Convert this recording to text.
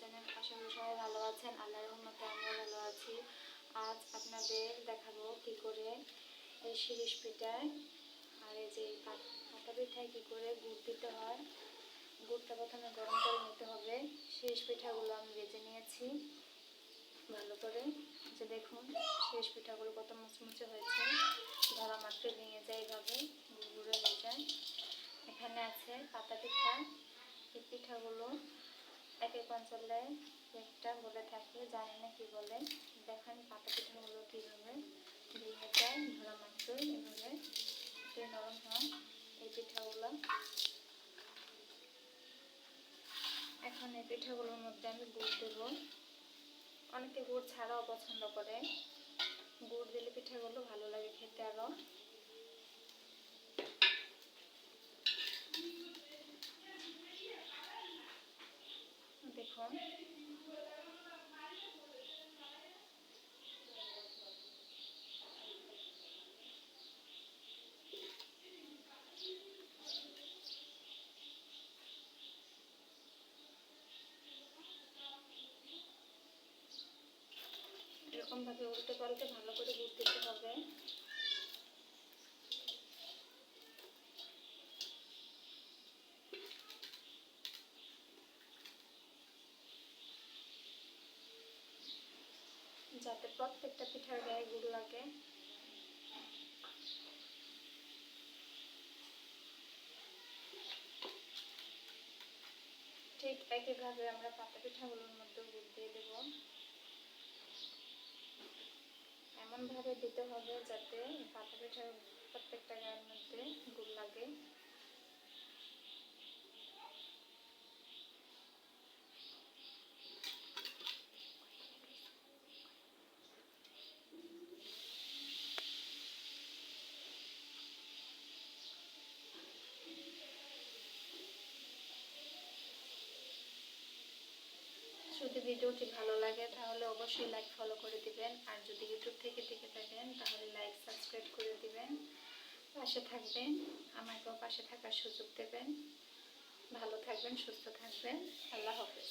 জানেন, আশা করি সবাই ভালো আছেন। আল্লাহর রহমতে আমিও ভালো আছি। আজ আপনাদের দেখাবো কি করে এই শিরিষ পিঠায় আর এই যে পাতা পিঠায় কি করে গুড় দিতে হয়। গুড়টা প্রথমে গরম করে নিতে হবে। শিরিষ পিঠাগুলো আমি ভেজে নিয়েছি ভালো করে। যে দেখুন শিরিষ পিঠাগুলো কত মুচমুচে হয়েছে, ধরা মাত্র ভেঙে যায়, এইভাবে গুড়গুড়ে হয়ে যায়। এখানে আছে পাতা পিঠা। এই পিঠাগুলো এক এক অঞ্চলে একটা বলে থাকে, জানি না কি বলে। দেখেন পাতা পিঠাগুলো কীভাবে ভেঙে যায়, ধরা মাত্রই এভাবে নরম হয় এই পিঠাগুলো। এখন এই পিঠাগুলোর মধ্যে আমি গুড় দেবো। অনেকে গুড় ছাড়াও পছন্দ করে, গুড় দিলে পিঠাগুলো ভালো লাগে খেতে আরও। দেখুন এরকমভাবে উল্টে পাল্টে ভালো করে গুড় দিতে হবে। যাতে প্রত্যেকটা পিঠার গায়ে গুড় লাগে। ঠিক একইভাবে আমরা পাতা পিঠাগুলোর মধ্যে গুড় দিয়ে দেব। এমনভাবে দিতে হবে যাতে পাতা পিঠার প্রত্যেকটা গায়ের মধ্যে গুড় লাগে। যদি ভিডিওটি ভালো লাগে তাহলে অবশ্যই লাইক ফলো করে দিবেন, আর যদি ইউটিউব থেকে দেখে থাকেন তাহলে লাইক সাবস্ক্রাইব করে দিবেন, পাশে থাকবেন, আমাকেও পাশে থাকার সুযোগ দেবেন। ভালো থাকবেন, সুস্থ থাকবেন। আল্লাহ হাফেজ।